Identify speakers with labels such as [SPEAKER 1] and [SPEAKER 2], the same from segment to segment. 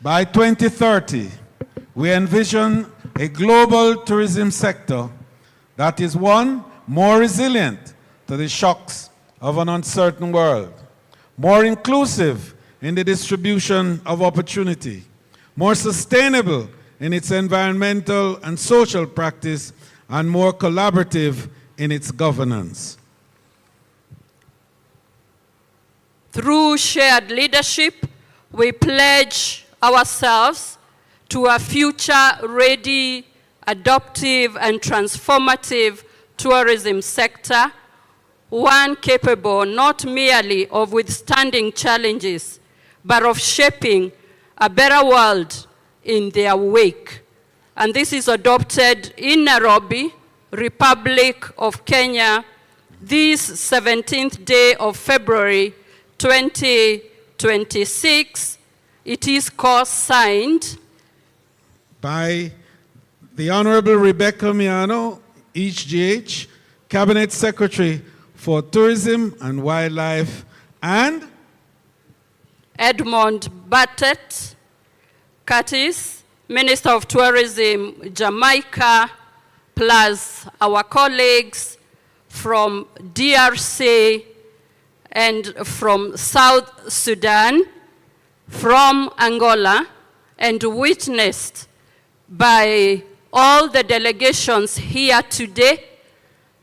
[SPEAKER 1] By 2030, we envision a global tourism sector that is, one, more resilient to the shocks of an uncertain world, more inclusive in the distribution of opportunity, more sustainable in its environmental and social practice, and more collaborative in its governance.
[SPEAKER 2] Through shared leadership, we pledge ourselves to a future-ready, adaptive, and transformative tourism sector, one capable not merely of withstanding challenges, but of shaping a better world in their wake. And this is adopted in Nairobi, Republic of Kenya, this 17th day of February 2026. It is co-signed
[SPEAKER 1] by the Honorable Rebecca Miano, HGH, Cabinet Secretary for Tourism and Wildlife, and
[SPEAKER 2] Edmond Bartet Curtis, Minister of Tourism, Jamaica, plus our colleagues from DRC and from South Sudan, from Angola, and witnessed by all the delegations here today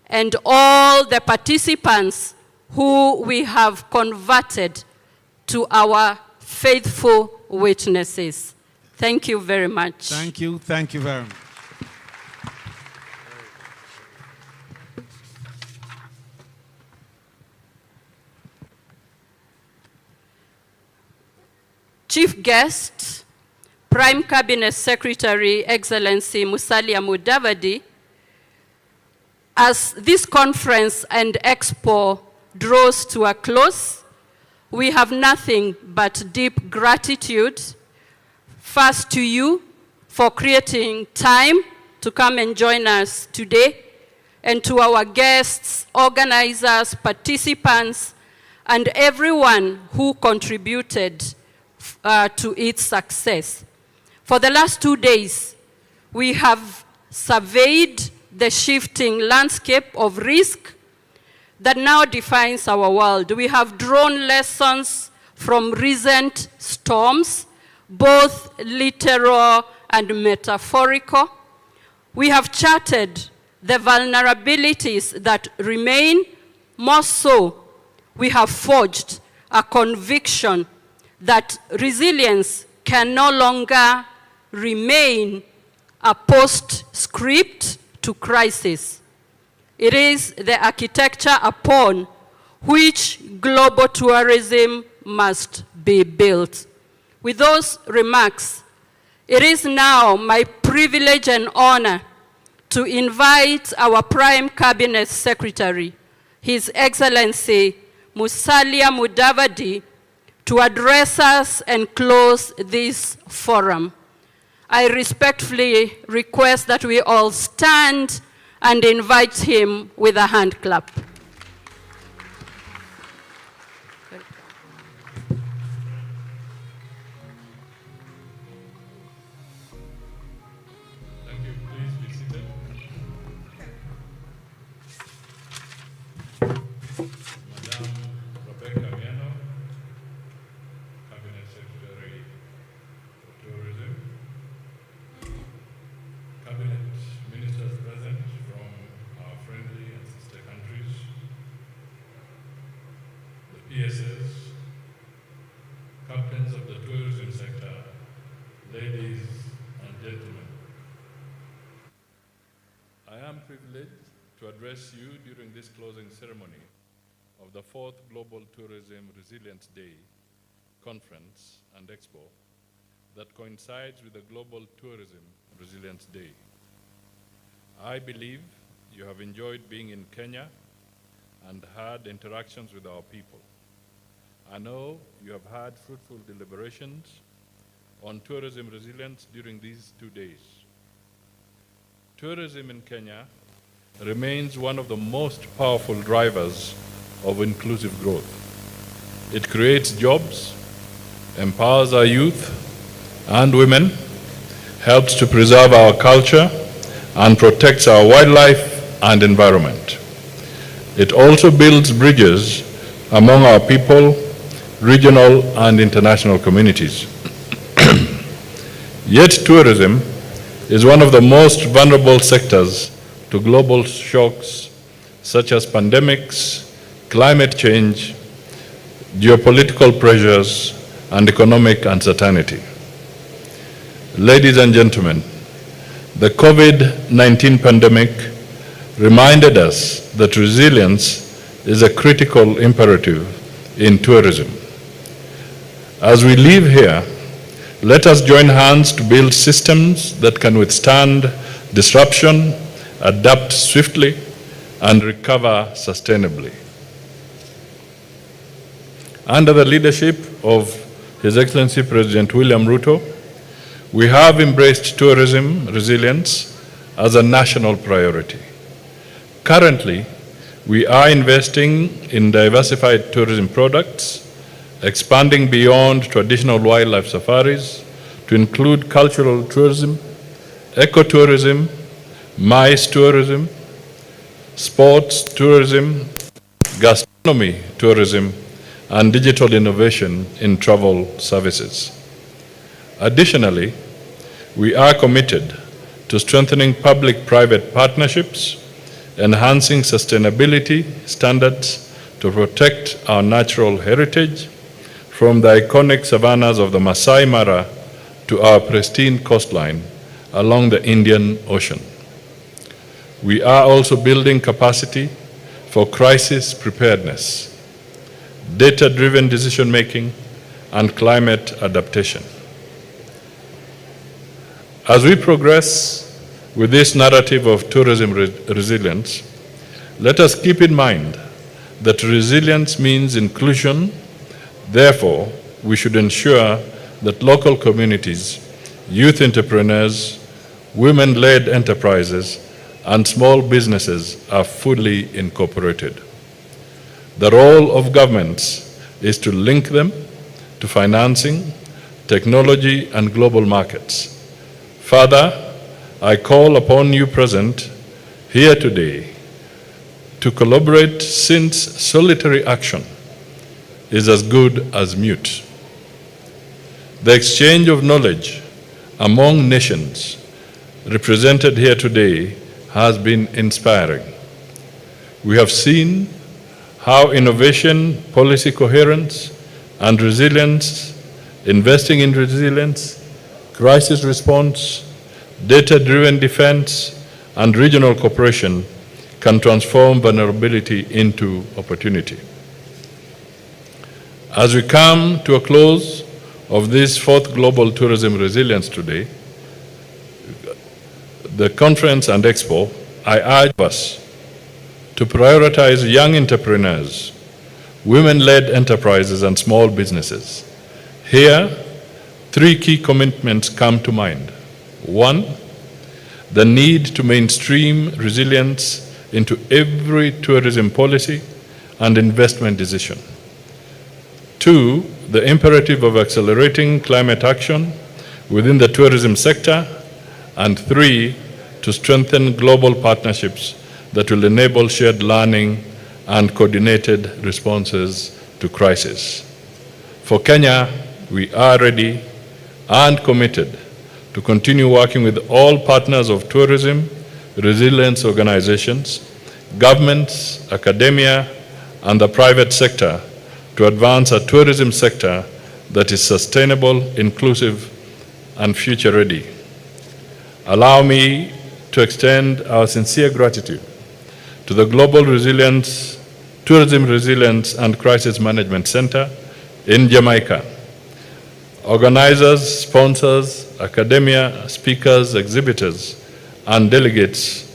[SPEAKER 2] and all the participants who we have converted to our faithful witnesses. Thank you very much.
[SPEAKER 1] Thank you very much.
[SPEAKER 2] Chief guest, Prime Cabinet Secretary, Excellency Musalia Mudavadi, as this conference and expo draws to a close, we have nothing but deep gratitude, first to you for creating time to come and join us today, and to our guests, organizers, participants, and everyone who contributed to its success. For the last 2 days, we have surveyed the shifting landscape of risk that now defines our world. We have drawn lessons from recent storms, both literal and metaphorical. We have charted the vulnerabilities that remain. More so, we have forged a conviction that resilience can no longer remain a postscript to crisis. It is the architecture upon which global tourism must be built. With those remarks, it is now my privilege and honor to invite our Prime Cabinet Secretary, His Excellency Musalia Mudavadi, to address us and close this forum. I respectfully request that we all stand and invite him with a hand clap.
[SPEAKER 3] Thank you. Please be seated. Madam Rebecca Miano, Cabinet Secretary for Tourism. Cabinet Ministers present from our friendly and sister countries. The PSS, captains of the tourism sector, ladies and gentlemen. I am privileged to address you during this closing ceremony of the 4th Global Tourism Resilience Day Conference and Expo that coincides with the Global Tourism Resilience Day. I believe you have enjoyed being in Kenya and had interactions with our people. I know you have had fruitful deliberations on tourism resilience during these 2 days. Tourism in Kenya remains one of the most powerful drivers of inclusive growth. It creates jobs, empowers our youth, and women, helps to preserve our culture and protects our wildlife and environment. It also builds bridges among our people, regional and international communities. Yet tourism is one of the most vulnerable sectors to global shocks such as pandemics, climate change, geopolitical pressures, and economic uncertainty. Ladies and gentlemen, the COVID-19 pandemic reminded us that resilience is a critical imperative in tourism. As we live here, let us join hands to build systems that can withstand disruption, adapt swiftly, and recover sustainably. Under the leadership of His Excellency President William Ruto, we have embraced tourism resilience as a national priority. Currently, we are investing in diversified tourism products, expanding beyond traditional wildlife safaris to include cultural tourism, ecotourism, MICE tourism, sports tourism, gastronomy tourism, and digital innovation in travel services. Additionally, we are committed to strengthening public-private partnerships, enhancing sustainability standards to protect our natural heritage, from the iconic savannas of the Masai Mara to our pristine coastline along the Indian Ocean. We are also building capacity for crisis preparedness, data-driven decision-making, and climate adaptation. As we progress with this narrative of tourism resilience, let us keep in mind that resilience means inclusion. Therefore, we should ensure that local communities, youth entrepreneurs, women-led enterprises, and small businesses are fully incorporated. The role of governments is to link them to financing, technology, and global markets. Further, I call upon you present here today to collaborate, since solitary action is as good as mute. The exchange of knowledge among nations represented here today has been inspiring. We have seen how innovation, policy coherence, and resilience, investing in resilience, crisis response, data-driven defense, and regional cooperation can transform vulnerability into opportunity. As we come to a close of this fourth Global Tourism Resilience today, the conference and expo, I urge us to prioritize young entrepreneurs, women-led enterprises, and small businesses. Here, three key commitments come to mind. One, the need to mainstream resilience into every tourism policy and investment decision. Two, the imperative of accelerating climate action within the tourism sector. And three, to strengthen global partnerships that will enable shared learning and coordinated responses to crisis. For Kenya, we are ready and committed to continue working with all partners of tourism, resilience organizations, governments, academia, and the private sector to advance a tourism sector that is sustainable, inclusive, and future-ready. Allow me to extend our sincere gratitude to the Global Tourism Resilience and Crisis Management Center in Jamaica, organizers, sponsors, academia, speakers, exhibitors, and delegates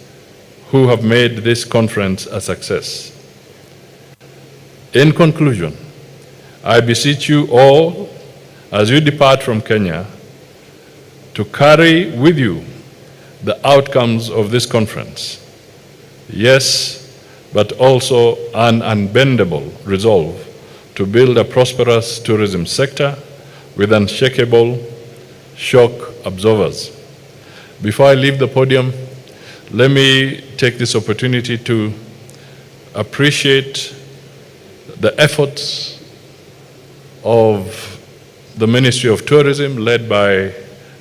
[SPEAKER 3] who have made this conference a success. In conclusion, I beseech you all, as you depart from Kenya, to carry with you the outcomes of this conference. Yes, but also an unbendable resolve to build a prosperous tourism sector with unshakable shock absorbers. Before I leave the podium, let me take this opportunity to appreciate the efforts of the Ministry of Tourism led by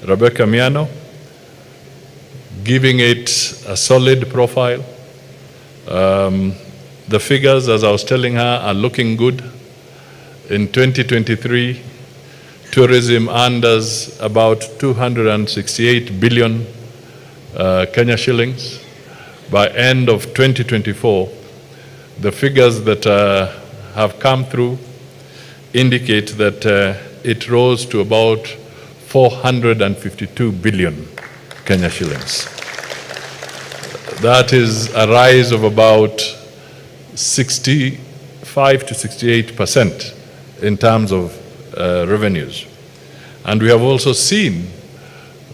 [SPEAKER 3] Rebecca Miano, giving it a solid profile. The figures, as I was telling her, are looking good. In 2023, tourism earned us about 268 billion Kenya shillings. By end of 2024, the figures that have come through indicate that it rose to about 452 billion Kenya shillings. That is a rise of about 65 to 68% in terms of revenues. And we have also seen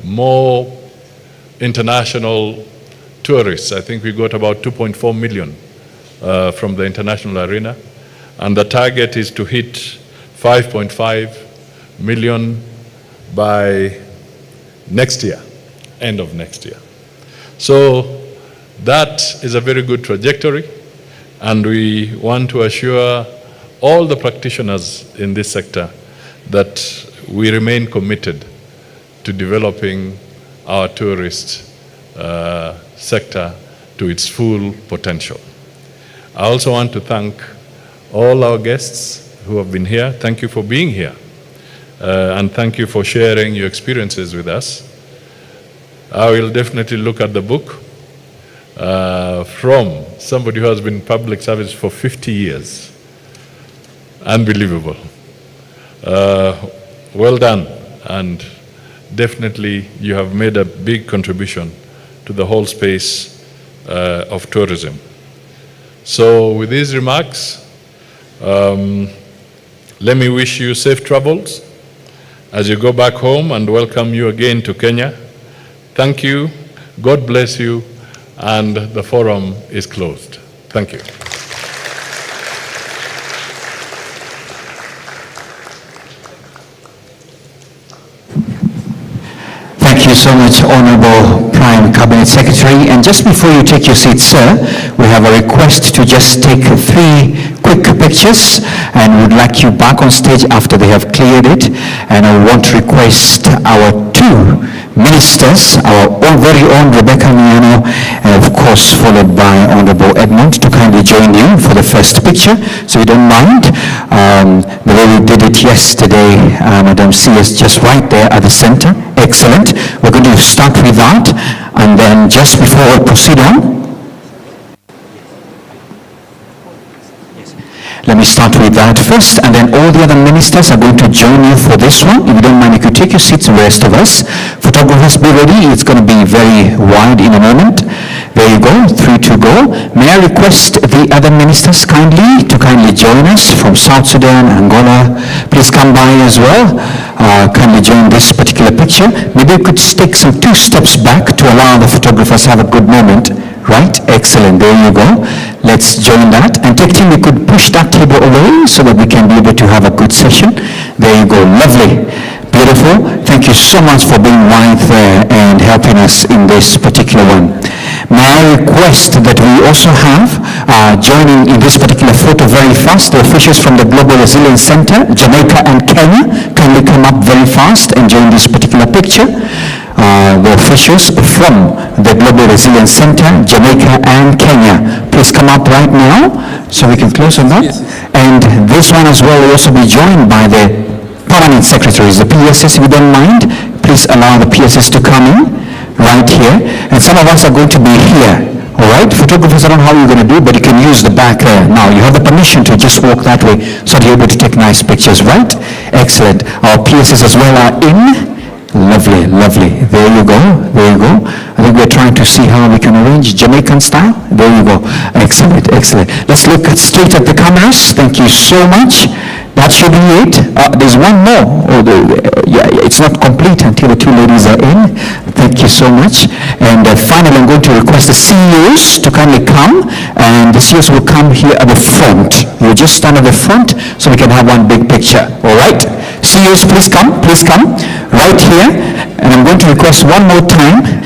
[SPEAKER 3] more international tourists. I think we got about 2.4 million from the international arena. And the target is to hit 5.5 million by next year, end of next year. So that is a very good trajectory, and we want to assure all the practitioners in this sector that we remain committed to developing our tourist sector to its full potential. I also want to thank all our guests who have been here. Thank you for being here. And thank you for sharing your experiences with us. I will definitely look at the book from somebody who has been in public service for 50 years. Unbelievable. Well done, and definitely you have made a big contribution to the whole space of tourism. So with these remarks, let me wish you safe travels as you go back home, and welcome you again to Kenya. Thank you, God bless you, and the forum is closed. Thank you.
[SPEAKER 4] Thank you so much, Honorable Prime Cabinet Secretary. And just before you take your seat, sir, we have a request to just take 3 quick pictures, and would like you back on stage after they have cleared it. And I want to request our 2 ministers, our own very own Rebecca Miano, and of course followed by Honorable Edmund, to kindly join you for the first picture. So you don't mind, the way we did it yesterday, Madam C is just right there at the center. Excellent. We're going to start with that, and then just before we proceed on, let me start with that first, and then all the other ministers are going to join you for this one. If you don't mind, you could take your seats, the rest of us. Photographers, be ready. It's going to be very wide in a moment. There you go, 3 to go. May I request the other ministers kindly join us from South Sudan, Angola. Please come by as well. Kindly join this particular picture. Maybe you could take some 2 steps back to allow the photographers to have a good moment. Right? Excellent. There you go. Let's join that. And take team, we could push that table away so that we can be able to have a good session. There you go. Lovely. Beautiful. Thank you so much for being right there and helping us in this particular one. May I request that we also have joining in this particular photo very fast the officials from the Global Resilience Center, Jamaica and Kenya. Kindly come up very fast and join this particular picture. The officials from the Global Resilience Center, Jamaica and Kenya. Please come up right now so we can close on that. Yes. And this one as well will also be joined by the permanent secretaries, the PSS, if you don't mind. Please allow the PSS to come in right here. And some of us are going to be here. All right, photographers, I don't know how you're going to do, but you can use the back now. You have the permission to just walk that way so that you're able to take nice pictures, right? Excellent. Our PSS as well are in. Lovely, lovely. There you go. There you go. I think we're trying to see how we can arrange Jamaican style. There you go. Excellent, excellent. Let's look straight at the cameras. Thank you so much. That should be it. There's one more. It's not complete until the two ladies are in. Thank you so much. And finally, I'm going to request the CEOs to kindly come, and the CEOs will come here at the front. You just stand at the front so we can have one big picture. All right? CEOs, please come, right here. And I'm going to request one more time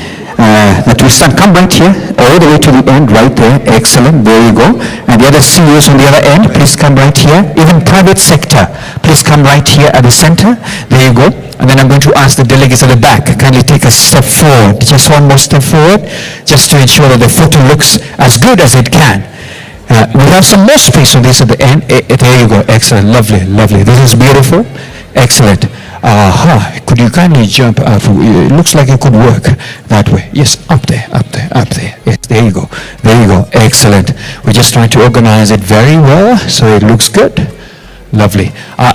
[SPEAKER 4] that we stand. Come right here, all the way to the end, right there. Excellent. There you go. And the other CEOs on the other end, please come right here. Even private sector, please come right here at the center. There you go. And then I'm going to ask the delegates at the back, kindly take a step forward. Just one more step forward, just to ensure that the photo looks as good as it can. We have some more space on this at the end. There you go. Excellent. Lovely, lovely. This is beautiful. Excellent. Could you kindly jump up? It looks like it could work that way. Yes, up there. Yes, there you go. Excellent. We're just trying to organize it very well so it looks good. Lovely.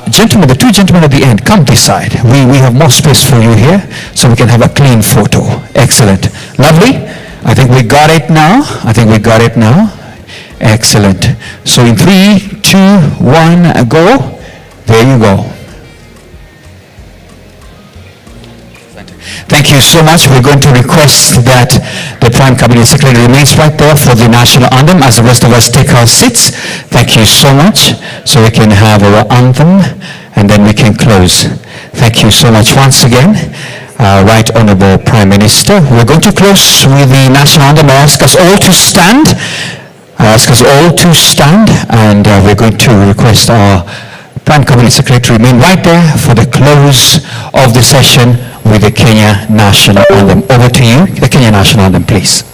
[SPEAKER 4] Gentlemen, the two gentlemen at the end, come this side. We have more space for you here so we can have a clean photo. Excellent. Lovely. I think we got it now. Excellent. So in 3, 2, 1, go. There you go. Thank you so much. We're going to request that the Prime Cabinet Secretary remains right there for the national anthem as the rest of us take our seats. Thank you so much. So we can have our anthem and then we can close. Thank you so much once again. Right Honorable Prime Minister. We're going to close with the national anthem. I ask us all to stand. And we're going to request our Prime Cabinet Secretary to remain right there for the close of the session with the Kenya National Anthem. Over to you, the Kenya National Anthem, please.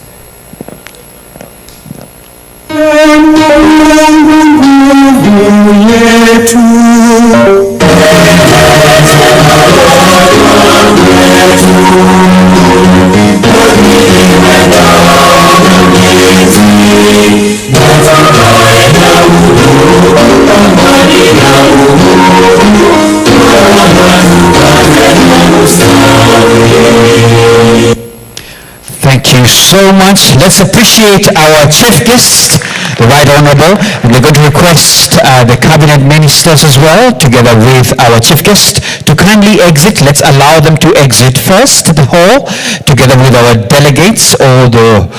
[SPEAKER 4] Thank you so much. Let's appreciate our chief guest, the Right Honorable, and we're going to request the cabinet ministers as well, together with our chief guest, to kindly exit. Let's allow them to exit first the hall, together with our delegates, all the